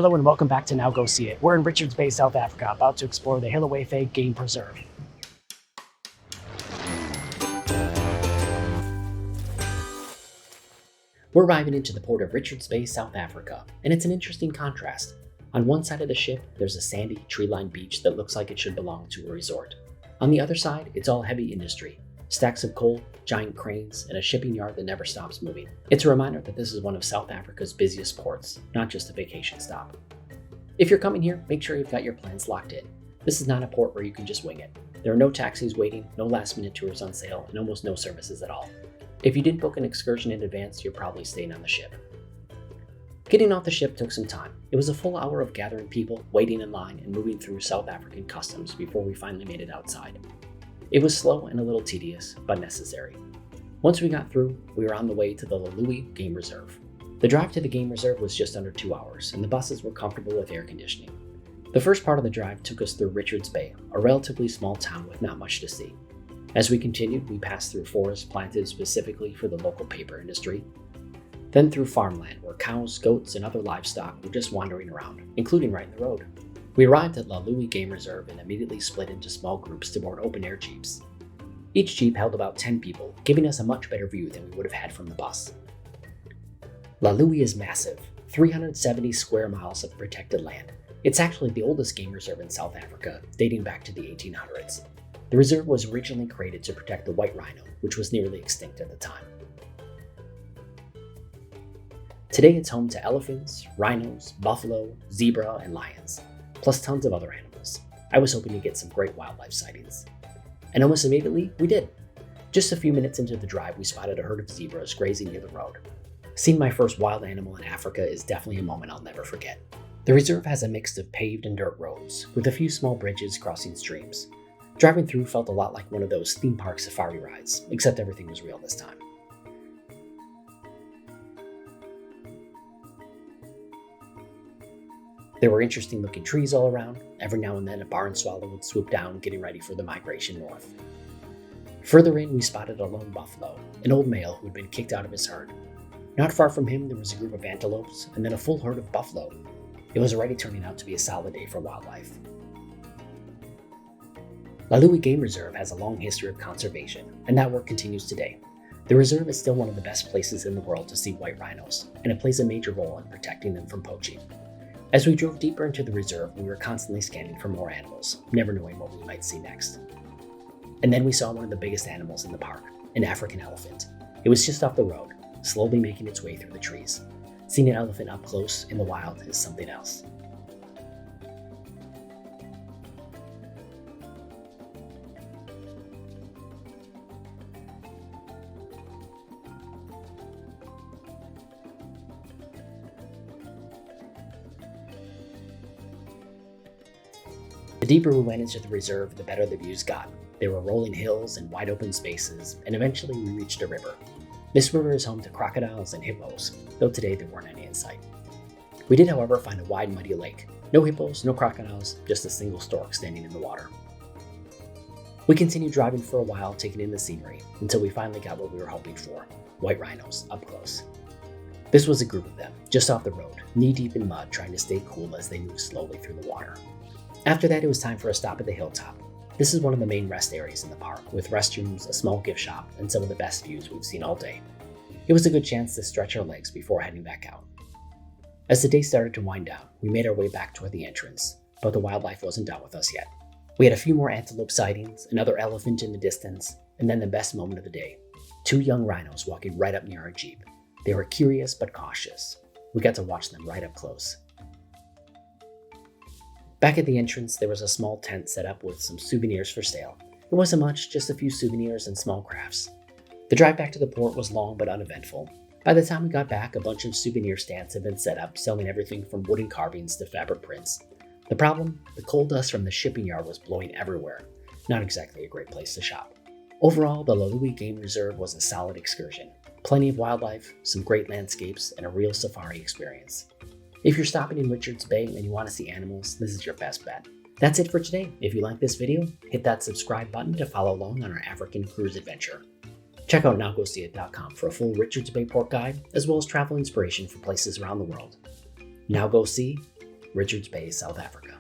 Hello and welcome back to Now Go See It. We're in Richards Bay, South Africa, about to explore the Hluhluwe Game Reserve. We're arriving into the port of Richards Bay, South Africa, and it's an interesting contrast. On one side of the ship, there's a sandy, tree-lined beach that looks like it should belong to a resort. On the other side, it's all heavy industry. Stacks of coal, giant cranes, and a shipping yard that never stops moving. It's a reminder that this is one of South Africa's busiest ports, not just a vacation stop. If you're coming here, make sure you've got your plans locked in. This is not a port where you can just wing it. There are no taxis waiting, no last-minute tours on sale, and almost no services at all. If you didn't book an excursion in advance, you're probably staying on the ship. Getting off the ship took some time. It was a full hour of gathering people, waiting in line, and moving through South African customs before we finally made it outside. It was slow and a little tedious, but necessary. Once we got through, we were on the way to the Hluhluwe Game Reserve. The drive to the game reserve was just under 2 hours, and the buses were comfortable with air conditioning. The first part of the drive took us through Richards Bay, a relatively small town with not much to see. As we continued, we passed through forests planted specifically for the local paper industry, then through farmland where cows, goats, and other livestock were just wandering around, including right in the road. We arrived at Hluhluwe Game Reserve and immediately split into small groups to board open-air jeeps. Each jeep held about 10 people, giving us a much better view than we would have had from the bus. Hluhluwe is massive, 370 square miles of protected land. It's actually the oldest game reserve in South Africa, dating back to the 1800s. The reserve was originally created to protect the white rhino, which was nearly extinct at the time. Today it's home to elephants, rhinos, buffalo, zebra, and lions, plus tons of other animals. I was hoping to get some great wildlife sightings. And almost immediately, we did. Just a few minutes into the drive, we spotted a herd of zebras grazing near the road. Seeing my first wild animal in Africa is definitely a moment I'll never forget. The reserve has a mix of paved and dirt roads, with a few small bridges crossing streams. Driving through felt a lot like one of those theme park safari rides, except everything was real this time. There were interesting looking trees all around. Every now and then a barn swallow would swoop down, getting ready for the migration north. Further in, we spotted a lone buffalo, an old male who had been kicked out of his herd. Not far from him, there was a group of antelopes, and then a full herd of buffalo. It was already turning out to be a solid day for wildlife. Hluhluwe Game Reserve has a long history of conservation, and that work continues today. The reserve is still one of the best places in the world to see white rhinos, and it plays a major role in protecting them from poaching. As we drove deeper into the reserve, we were constantly scanning for more animals, never knowing what we might see next. And then we saw one of the biggest animals in the park, an African elephant. It was just off the road, slowly making its way through the trees. Seeing an elephant up close in the wild is something else. The deeper we went into the reserve, the better the views got. There were rolling hills and wide open spaces, and eventually we reached a river. This river is home to crocodiles and hippos, though today there weren't any in sight. We did, however, find a wide, muddy lake. No hippos, no crocodiles, just a single stork standing in the water. We continued driving for a while, taking in the scenery, until we finally got what we were hoping for, white rhinos up close. This was a group of them, just off the road, knee-deep in mud, trying to stay cool as they moved slowly through the water. After that, it was time for a stop at the hilltop. This is one of the main rest areas in the park, with restrooms, a small gift shop, and some of the best views we've seen all day. It was a good chance to stretch our legs before heading back out. As the day started to wind down, we made our way back toward the entrance, but the wildlife wasn't done with us yet. We had a few more antelope sightings, another elephant in the distance, and then the best moment of the day, 2 young rhinos walking right up near our Jeep. They were curious but cautious. We got to watch them right up close. Back at the entrance, there was a small tent set up with some souvenirs for sale. It wasn't much, just a few souvenirs and small crafts. The drive back to the port was long but uneventful. By the time we got back, a bunch of souvenir stands had been set up, selling everything from wooden carvings to fabric prints. The problem? The coal dust from the shipping yard was blowing everywhere. Not exactly a great place to shop. Overall, the Hluhluwe Game Reserve was a solid excursion. Plenty of wildlife, some great landscapes, and a real safari experience. If you're stopping in Richards Bay and you want to see animals, this is your best bet. That's it for today. If you like this video, hit that subscribe button to follow along on our African cruise adventure. Check out NowGoSeeIt.com for a full Richards Bay port guide, as well as travel inspiration for places around the world. Now go see, Richards Bay, South Africa.